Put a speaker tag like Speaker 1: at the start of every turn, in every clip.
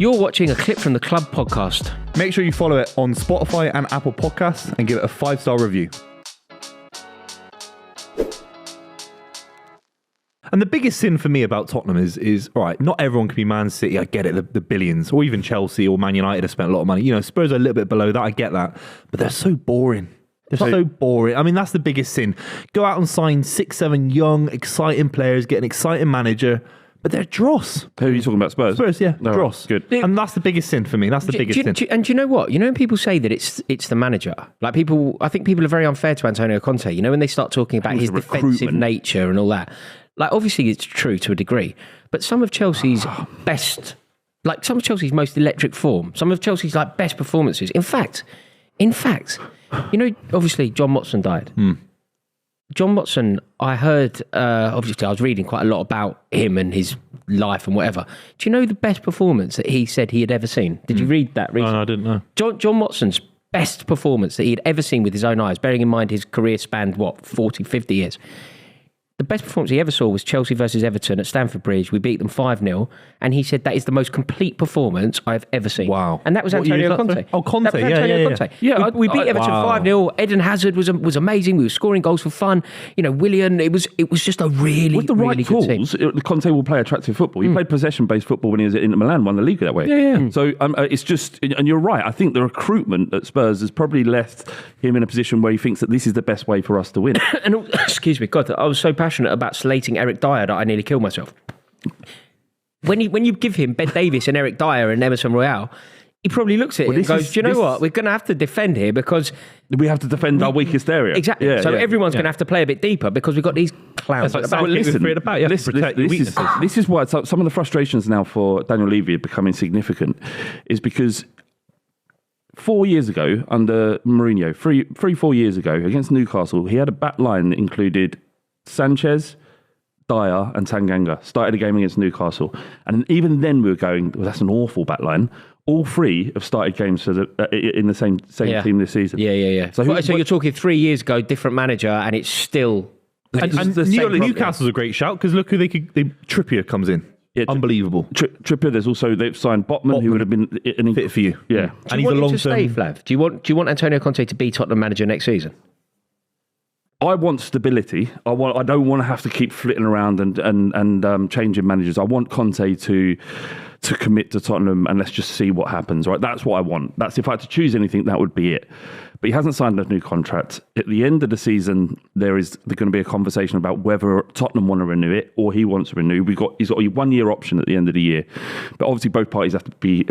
Speaker 1: You're watching a clip from the Club podcast.
Speaker 2: Make sure you follow it on Spotify and Apple Podcasts and give it a 5-star review. And the biggest sin for me about Tottenham is all right, not everyone can be Man City. I get it, the billions, or even Chelsea or Man United have spent a lot of money. You know, Spurs are a little bit below that. I get that. But they're so boring. They're so boring. I mean, that's the biggest sin. Go out and sign 6-7 young, exciting players, get an exciting manager, but they're dross.
Speaker 3: Who are you talking about, Spurs?
Speaker 2: Spurs, yeah,
Speaker 3: No,
Speaker 2: dross.
Speaker 3: good.
Speaker 2: And that's the biggest sin for me. That's the biggest sin.
Speaker 1: And do you know what? You know when people say that it's the manager? Like I think people are very unfair to Antonio Conte. You know when they start talking about his defensive nature and all that. Like, obviously, it's true to a degree, but some of Chelsea's best, like some of Chelsea's most electric form, some of Chelsea's like best performances. In fact, you know, obviously, John Watson died. John Watson, I heard, obviously, I was reading quite a lot about him and his life and whatever. Do you know the best performance that he said he had ever seen? Did you read that recently?
Speaker 2: No, I didn't know.
Speaker 1: John Watson's best performance that he had ever seen with his own eyes, bearing in mind his career spanned, 40, 50 years. The best performance he ever saw was Chelsea versus Everton at Stamford Bridge. We beat them 5-0. And he said that is the most complete performance I've ever seen.
Speaker 2: Wow.
Speaker 1: And that was Antonio Conte.
Speaker 2: Oh, Conte.
Speaker 1: That was Antonio Conte.
Speaker 3: Yeah,
Speaker 1: we beat Everton 5-0. Eden Hazard was amazing. We were scoring goals for fun. You know, Willian, it was just a really,
Speaker 3: With the right
Speaker 1: really good team.
Speaker 3: tools, Conte will play attractive football. He played possession-based football when he was at Inter Milan, won the league that way.
Speaker 2: Yeah.
Speaker 3: So it's just, and you're right, I think the recruitment at Spurs has probably left him in a position where he thinks that this is the best way for us to win.
Speaker 1: And excuse me, God, I was so passionate about slating Eric Dyer that I nearly killed myself. When you give him Ben Davies and Eric Dyer and Emerson Royale, he probably looks at it and goes, do you know what? We're going to have to defend here because...
Speaker 3: We have to defend our weakest area.
Speaker 1: Exactly. Everyone's going to have to play a bit deeper because we've got these clowns.
Speaker 3: This is why some of the frustrations now for Daniel Levy becoming significant is because 4 years ago under Mourinho, 4 years ago against Newcastle, he had a back line that included Sanchez, Dyer and Tanganga. Started a game against Newcastle. And even then we were going, well, that's an awful back line. All three have started games in the same team this season.
Speaker 1: Yeah. So you're talking 3 years ago, different manager, and it's still...
Speaker 2: And Newcastle's a great shout because look who Trippier comes in. Yeah, unbelievable.
Speaker 3: Trippier. They've signed Botman, who would have been
Speaker 2: fit for you.
Speaker 3: Yeah.
Speaker 1: And he's a long-term. Stay, Flav? Do you want Antonio Conte to be Tottenham manager next season?
Speaker 3: I want stability. I don't want to have to keep flitting around and changing managers. I want Conte to commit to Tottenham and let's just see what happens. Right, that's what I want. That's if I had to choose anything, that would be it. But he hasn't signed a new contract. At the end of the season, there's going to be a conversation about whether Tottenham want to renew it or he wants to renew. He's got a 1-year option at the end of the year, but obviously both parties have to be.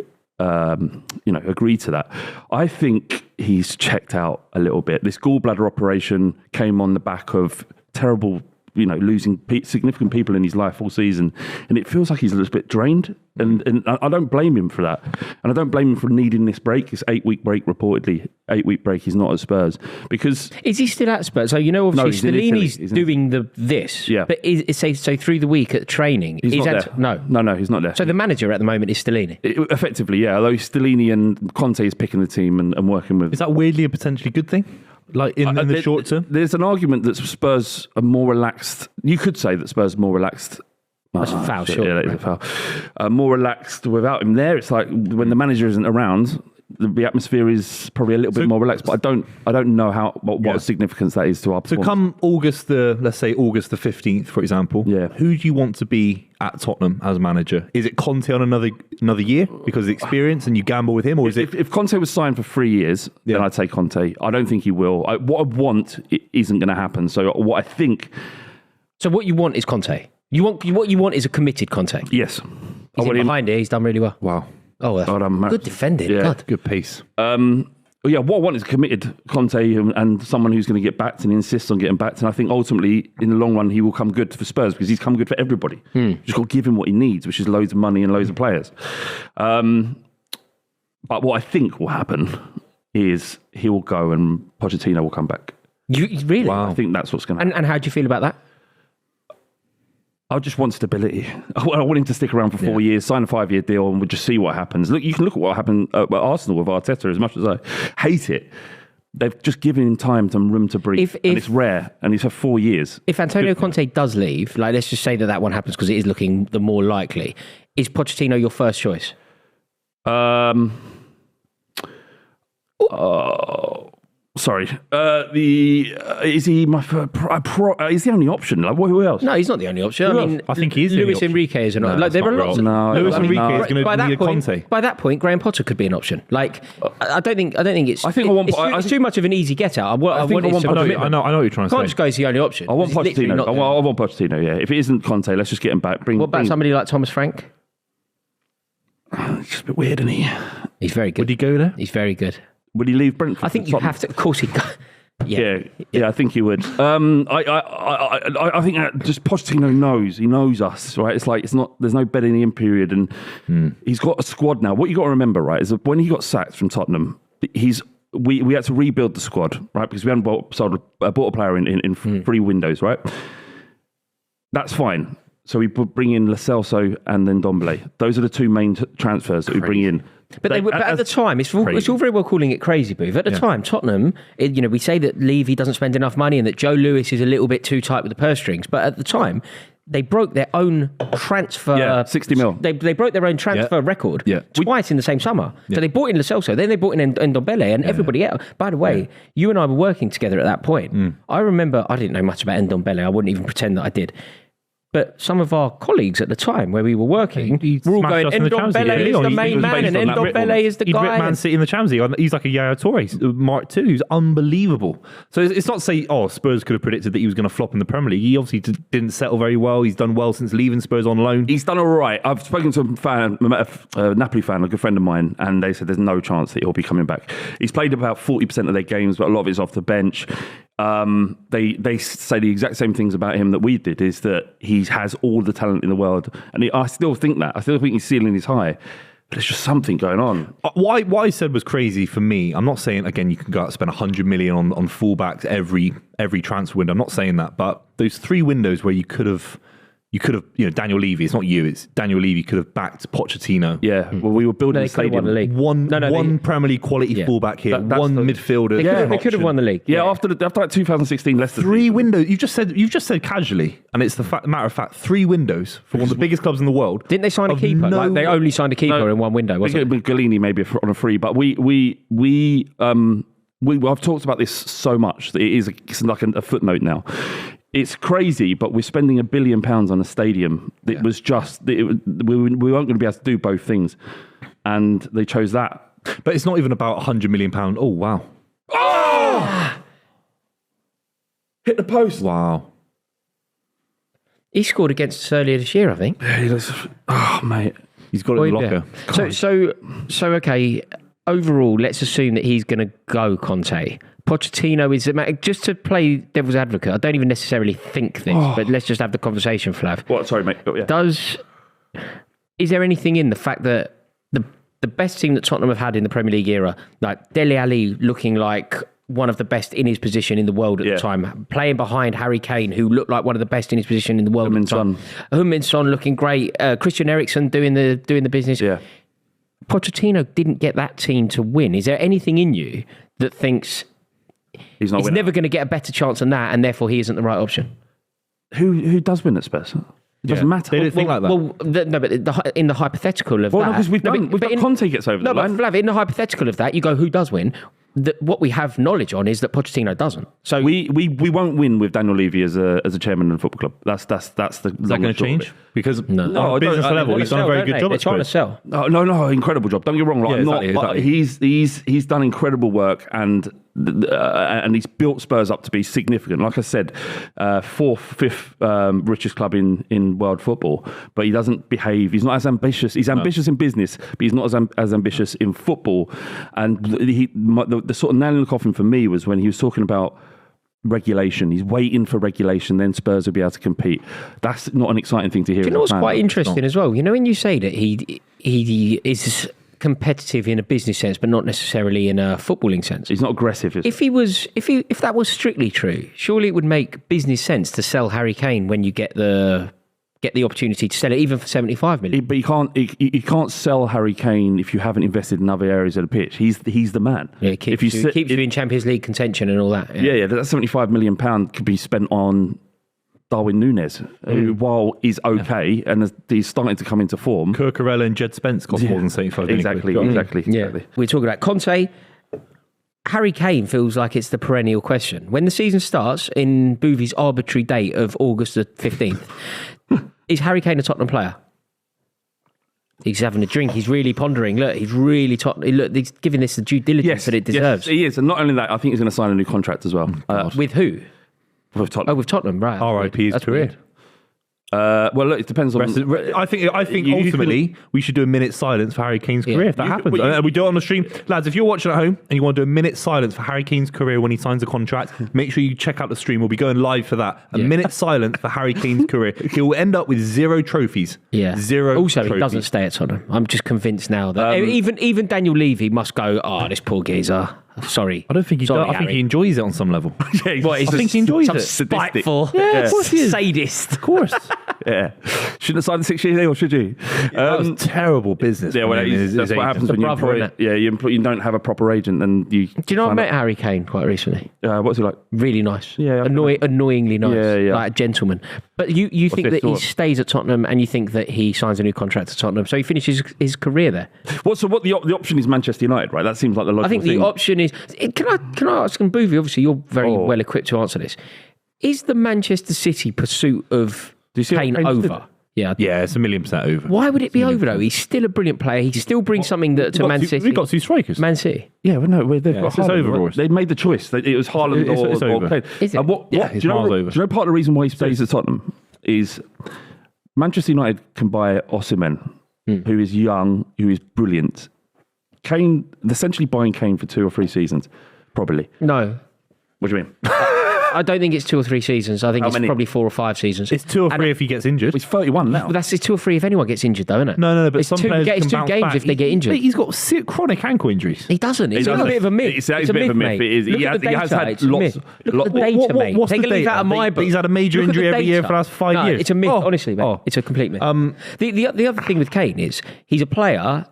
Speaker 3: Agree to that. I think he's checked out a little bit. This gallbladder operation came on the back of terrible, losing significant people in his life all season, and it feels like he's a little bit drained. And I don't blame him for that, and I don't blame him for needing this break. This 8-week break, reportedly 8-week break. He's not at Spurs because
Speaker 1: is he still at Spurs? So obviously Stellini's doing this.
Speaker 3: Yeah,
Speaker 1: but so through the week at training,
Speaker 3: he's not there. No, he's not there.
Speaker 1: So the manager at the moment is Stellini.
Speaker 3: Effectively, yeah. Although Stellini and Conte is picking the team and working with.
Speaker 2: Is that weirdly a potentially good thing? Like in the short term,
Speaker 3: there's an argument that Spurs are more relaxed. You could say that Spurs are more relaxed.
Speaker 1: That's a foul, sure.
Speaker 3: Yeah, that is a foul. More relaxed without him there. It's like when the manager isn't around, the atmosphere is probably a little bit more relaxed. But I don't know what significance that is to our performance.
Speaker 2: So come let's say August the 15th, for example.
Speaker 3: Yeah.
Speaker 2: Who do you want to be at Tottenham as manager? Is it Conte on another year because of the experience and you gamble with him, or is it?
Speaker 3: If Conte was signed for 3 years, then I'd say Conte. I don't think he will. What I want isn't going to happen. So what I think.
Speaker 1: So what you want is Conte. What you want is a committed Conte.
Speaker 3: Yes.
Speaker 1: He's behind it. He's done really well.
Speaker 2: Wow.
Speaker 1: Oh, good defending.
Speaker 3: Yeah.
Speaker 1: God.
Speaker 2: Good pace.
Speaker 3: What I want is a committed Conte and someone who's going to get backed and insists on getting backed. And I think ultimately, in the long run, he will come good for Spurs because he's come good for everybody. Just got to give him what he needs, which is loads of money and loads of players. But what I think will happen is he will go and Pochettino will come back.
Speaker 1: You really?
Speaker 3: Wow. I think that's what's going to happen.
Speaker 1: And how do you feel about that?
Speaker 3: I just want stability. I want him to stick around for 4 years, sign a 5-year deal, and we'll just see what happens. Look, you can look at what happened at Arsenal with Arteta. As much as I hate it, they've just given him time and room to breathe, and it's rare. And he's had 4 years.
Speaker 1: If Antonio Conte does leave, let's just say that one happens because it is looking the more likely. Is Pochettino your first choice?
Speaker 3: Sorry. Is he is the only option? Like, who else?
Speaker 1: No, he's not the only option.
Speaker 2: I think he is the only
Speaker 1: Luis
Speaker 2: option.
Speaker 1: Enrique is an option. Like, there are lots.
Speaker 3: No,
Speaker 2: Luis Enrique is going to be a
Speaker 1: point,
Speaker 2: Conte.
Speaker 1: By that point, Graham Potter could be an option. Like, I don't think it's.
Speaker 3: I think
Speaker 1: it's too much of an easy get out.
Speaker 2: I know what you're trying to say.
Speaker 1: Can't just go as the only option.
Speaker 3: I want Pochettino. I want Pochettino. Yeah. If it isn't Conte, let's just get him back.
Speaker 1: What about somebody like Thomas Frank?
Speaker 3: It's just a bit weird, isn't he?
Speaker 1: He's very good.
Speaker 2: Would he go there?
Speaker 1: He's very good.
Speaker 3: Would he leave Brentford?
Speaker 1: I think you have to. Of course, he.
Speaker 3: Yeah, I think he would. I think that just Pochettino knows. He knows us, right? It's like there's no bedding in period, and he's got a squad now. What you got to remember, right, is that when he got sacked from Tottenham, we had to rebuild the squad, right, because we hadn't bought a player in 3 windows, right? That's fine. So we bring in Lo Celso and then Ndombele. Those are the 2 main transfers that we bring in.
Speaker 1: But at the time, it's all very well calling it crazy, Booth. At the time, Tottenham, we say that Levy doesn't spend enough money and that Joe Lewis is a little bit too tight with the purse strings. But at the time, they broke their own transfer.
Speaker 3: Yeah, 60 mil.
Speaker 1: They broke their own transfer record twice in the same summer. Yeah. So they bought in Lo Celso, then they bought in Ndombele and everybody else. By the way, you and I were working together at that point. I remember, I didn't know much about Ndombele. I wouldn't even pretend that I did. But some of our colleagues at the time where we were working were all going, Ndombele is the main man and Ndombele is the guy.
Speaker 2: He'd rip Man City in the Champions League. He's like a Yaya Toure, Mark II, who's unbelievable. So it's not to say, Spurs could have predicted that he was going to flop in the Premier League. He obviously didn't settle very well. He's done well since leaving Spurs on loan.
Speaker 3: He's done all right. I've spoken to a Napoli fan, a good friend of mine, and they said there's no chance that he'll be coming back. He's played about 40% of their games, but a lot of it's off the bench. They say the exact same things about him that we did, is that he has all the talent in the world. And I still think that. I still think his ceiling is high. But there's just something going on.
Speaker 2: What I said was crazy for me. I'm not saying, again, you can go out and spend 100 million on fullbacks every transfer window. I'm not saying that. But those 3 windows where you could have, Daniel Levy, it's not you, it's Daniel Levy could have backed Pochettino.
Speaker 3: Yeah, well, we were building
Speaker 1: the stadium.
Speaker 2: One Premier League quality fullback here, one midfielder.
Speaker 1: They could have won the league.
Speaker 3: Yeah, after like 2016 Leicester.
Speaker 2: 3 windows. You've just said casually, and it's matter of fact, 3 windows for one of the biggest clubs in the world.
Speaker 1: Didn't they sign a keeper? They only signed a keeper in 1 window, wasn't it?
Speaker 3: Galini maybe on a free, but I've talked about this so much that it's like a footnote now. It's crazy, but we're spending £1 billion on a stadium. It was just we weren't going to be able to do both things, and they chose that.
Speaker 2: But it's not even about £100 million. Oh wow!
Speaker 3: Oh! Hit the post!
Speaker 2: Wow!
Speaker 1: He scored against us earlier this year, I think.
Speaker 3: Oh mate,
Speaker 2: he's got it in the locker.
Speaker 1: So okay. Overall, let's assume that he's going to go Conte. Pochettino is, just to play devil's advocate, I don't even necessarily think this, but let's just have the conversation, Flav.
Speaker 3: What? Sorry, mate. Oh, yeah.
Speaker 1: Is there anything in the fact that the best team that Tottenham have had in the Premier League era, like Dele Alli looking like one of the best in his position in the world at the time, playing behind Harry Kane, who looked like one of the best in his position in the world at the time. Heung-min Son looking great. Christian Eriksen doing the business.
Speaker 3: Yeah.
Speaker 1: Pochettino didn't get that team to win. Is there anything in you that thinks he's never going to get a better chance than that, and therefore he isn't the right option?
Speaker 3: Who does win at Spurs? It doesn't matter.
Speaker 2: They don't think like that.
Speaker 1: Well, no, but in the hypothetical of that...
Speaker 3: No, because we've got Conte gets over the line.
Speaker 1: No, but Flav, in the hypothetical of that, you go, who does win? What we have knowledge on is that Pochettino doesn't. So
Speaker 3: we won't win with Daniel Levy as a chairman of the football club. That's the. Is
Speaker 2: that going to change? Because
Speaker 3: on
Speaker 2: business level, he's done a very good job.
Speaker 1: They're trying to sell.
Speaker 3: No, incredible job. Don't get me wrong. Exactly. He's done incredible work and he's built Spurs up to be significant. Like I said, 5th richest club in world football. But he doesn't behave. He's not as ambitious. He's ambitious in business, but he's not as ambitious in football. And the sort of nail in the coffin for me was when he was talking about regulation. He's waiting for regulation, then Spurs will be able to compete. That's not an exciting thing to hear.
Speaker 1: You know what's quite interesting as well? When you say that he is competitive in a business sense, but not necessarily in a footballing sense.
Speaker 3: He's not aggressive.
Speaker 1: If that was strictly true, surely it would make business sense to sell Harry Kane when you get the opportunity to sell it, even for 75 million.
Speaker 3: But you can't sell Harry Kane if you haven't invested in other areas of the pitch. He's the man.
Speaker 1: Yeah, keeps you in Champions League contention and all that.
Speaker 3: Yeah, that 75 million pound could be spent on Darwin Núñez, who, while is okay and he's starting to come into form.
Speaker 2: Cucurella and Jed Spence cost more than 75 million.
Speaker 3: Exactly.
Speaker 1: We're talking about Conte. Harry Kane feels like it's the perennial question. When the season starts in Buvey's arbitrary date of August the 15th, is Harry Kane a Tottenham player? He's having a drink. He's really pondering. Look, he's really Look, he's giving this the due diligence that it deserves.
Speaker 3: Yes, he is. And not only that, I think he's going to sign a new contract as well.
Speaker 1: With who?
Speaker 3: With Tottenham.
Speaker 1: Oh, with Tottenham, right.
Speaker 2: R.I.P. his career.
Speaker 1: Weird.
Speaker 3: Well, look, it depends on.
Speaker 2: I think ultimately we should do a minute silence for Harry Kane's career if that happens. We do it on the stream, lads. If you're watching at home and you want to do a minute silence for Harry Kane's career when he signs a contract, make sure you check out the stream. We'll be going live for that. A minute silence for Harry Kane's career. He will end up with 0 trophies.
Speaker 1: Yeah,
Speaker 2: 0.
Speaker 1: Also,
Speaker 2: trophies.
Speaker 1: He doesn't stay at Tottenham. I'm just convinced now that even Daniel Levy must go. Oh, this poor geezer. Sorry.
Speaker 2: I don't think he does. I think he enjoys it on some level. I think he enjoys it.
Speaker 1: Spiteful.
Speaker 2: Yeah, of course he is.
Speaker 1: Sadist.
Speaker 2: Of course.
Speaker 3: Yeah. Shouldn't have signed a 6-year deal, should you?
Speaker 2: That was terrible business.
Speaker 3: Yeah, well, that's what happens when you don't have a proper agent and you.
Speaker 1: Do you know I met Harry Kane quite recently?
Speaker 3: What's he like?
Speaker 1: Really nice.
Speaker 3: Yeah.
Speaker 1: Annoyingly nice.
Speaker 3: Yeah.
Speaker 1: Like a gentleman. But you think that he stays at Tottenham and you think that he signs a new contract at Tottenham, so he finishes his career there.
Speaker 3: What the option is Manchester United, right? That seems like the logical thing.
Speaker 1: I think the option is. Can I ask him, Buvey? Obviously, you're very well equipped to answer this. Is the Manchester City pursuit of Kane over? Yeah,
Speaker 2: it's 1,000,000% over.
Speaker 1: Why would it be over though? He's still a brilliant player. He still brings something to Man City.
Speaker 2: We've got 2 strikers.
Speaker 1: Man City.
Speaker 3: Yeah, well, no, they've got
Speaker 2: it's over, Rory.
Speaker 3: They made the choice. It was Haaland or Kane.
Speaker 1: Is it?
Speaker 3: Do you know part of the reason why he stays at Tottenham is Manchester United can buy Osimhen, who is young, who is brilliant. Kane, they're essentially buying Kane for 2 or 3 seasons, probably.
Speaker 1: No.
Speaker 3: What do you mean?
Speaker 1: I don't think it's 2 or 3 seasons. I think it's probably 4 or 5 seasons.
Speaker 2: It's 2 or 3 if he gets injured.
Speaker 3: He's 31 now.
Speaker 1: But that's 2 or 3 if anyone gets injured, though, isn't it?
Speaker 2: No. But
Speaker 1: it's
Speaker 2: some
Speaker 1: two,
Speaker 2: players
Speaker 1: it's
Speaker 2: can
Speaker 1: 2
Speaker 2: bounce
Speaker 1: games
Speaker 2: back.
Speaker 1: if they get injured.
Speaker 2: He's got chronic ankle injuries.
Speaker 1: He doesn't. It's a bit of a myth.
Speaker 3: It's a bit of a myth.
Speaker 1: Mate.
Speaker 3: It is.
Speaker 1: Look at the data.
Speaker 3: He has had
Speaker 1: It's a
Speaker 3: lots.
Speaker 1: myth. Look at the data, mate.
Speaker 2: What's
Speaker 1: Take
Speaker 2: the
Speaker 1: a leaf
Speaker 2: data?
Speaker 1: out of my book.
Speaker 2: He's had a major injury every year for the last 5 years.
Speaker 1: It's a myth, honestly, mate. It's a complete myth. The other thing with Kane is he's a player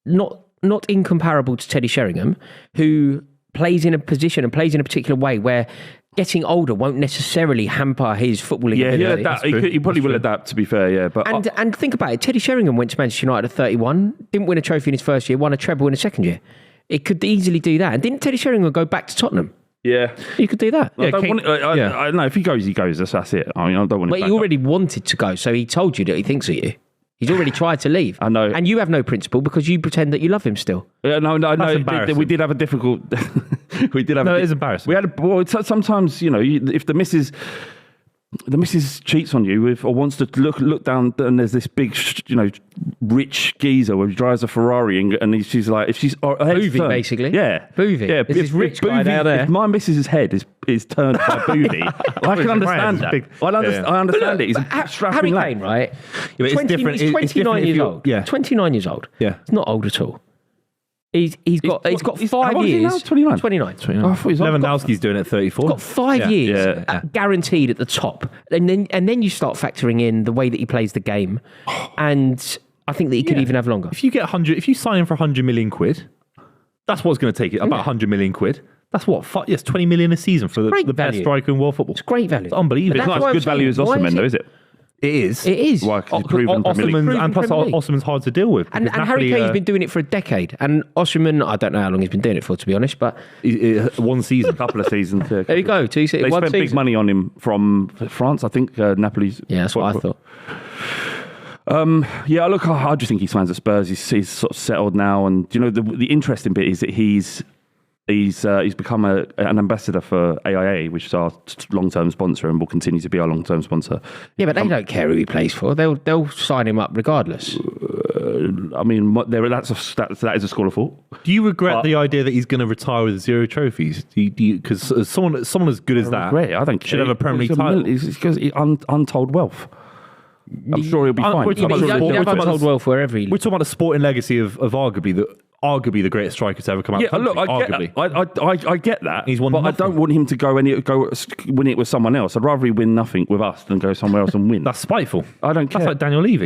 Speaker 1: not incomparable to Teddy Sheringham, who plays in a position and plays in a particular way where getting older won't necessarily hamper his footballing ability.
Speaker 3: He probably will adapt, to be fair, yeah. But
Speaker 1: and think about it, Teddy Sheringham went to Manchester United at 31, didn't win a trophy in his first year, won a treble in his second year. It could easily do that. And didn't Teddy Sheringham go back to Tottenham?
Speaker 3: Yeah.
Speaker 1: You could do that.
Speaker 3: I don't know. If he goes, he goes. That's it. I mean, I don't want to.
Speaker 1: But he already wanted to go, so he told you that he thinks of you. He's already tried to leave.
Speaker 3: I know.
Speaker 1: And you have no principle because you pretend that you love him still.
Speaker 3: No. We did have a difficult... It is
Speaker 2: embarrassing.
Speaker 3: We had sometimes, if the missus cheats on you or wants to look down and there's this big, rich geezer who drives a Ferrari and she's like, if she's
Speaker 1: Buvey, basically.
Speaker 3: Yeah.
Speaker 1: Buvey.
Speaker 3: Yeah.
Speaker 1: This rich guy down there.
Speaker 3: If my missus's head is turned by Buvey, I can understand that. I understand it. He's a strapping
Speaker 1: Harry Kane, right?
Speaker 2: Yeah,
Speaker 1: he's 29 years old.
Speaker 2: Yeah.
Speaker 1: 29 years old.
Speaker 2: Yeah.
Speaker 1: It's not old at all. He's got 5 years.
Speaker 3: 29.
Speaker 1: 29.
Speaker 3: Oh, I thought he was
Speaker 2: Lewandowski's doing it at 34.
Speaker 1: Got 5 years guaranteed at the top, and then you start factoring in the way that he plays the game, and I think that he could even have longer.
Speaker 2: If you sign him for 100 million quid, that's what's going to take it. About 100 million quid. That's what? 20 million a season for the best striker in world football.
Speaker 1: It's great value.
Speaker 2: It's unbelievable.
Speaker 3: It's not as good value as Osimhen, though, is it?
Speaker 2: It is.
Speaker 1: It is.
Speaker 3: Why? Because he's proven
Speaker 2: Osman's hard to deal with.
Speaker 1: And Harry Kane's been doing it for a decade. And Osimhen, I don't know how long he's been doing it for, to be honest, but...
Speaker 2: 1 season.
Speaker 3: A couple of seasons.
Speaker 1: There you go. They
Speaker 3: spent big money on him from France, I think, Napoli's...
Speaker 1: Yeah, that's what I thought.
Speaker 3: Look, I just think he signs at Spurs. He's sort of settled now. And, the interesting bit is that he's become an ambassador for AIA, which is our long-term sponsor and will continue to be our long-term sponsor.
Speaker 1: Yeah, but they don't care who he plays for. They'll sign him up regardless.
Speaker 3: I mean, that is a school of thought.
Speaker 2: Do you regret the idea that he's going to retire with 0 trophies? Because someone as good as that
Speaker 3: I think
Speaker 2: should have a Premier League title.
Speaker 3: Because untold wealth. I'm sure he'll be fine.
Speaker 1: We're talking about untold wealth wherever he lives.
Speaker 2: We're talking about the sporting legacy of arguably the greatest striker to ever come out.
Speaker 3: Yeah, look, I get that.
Speaker 2: He's won
Speaker 3: but
Speaker 2: nothing.
Speaker 3: I don't want him to go win it with someone else. I'd rather he win nothing with us than go somewhere else and win.
Speaker 2: That's spiteful.
Speaker 3: I don't care.
Speaker 2: That's like Daniel Levy.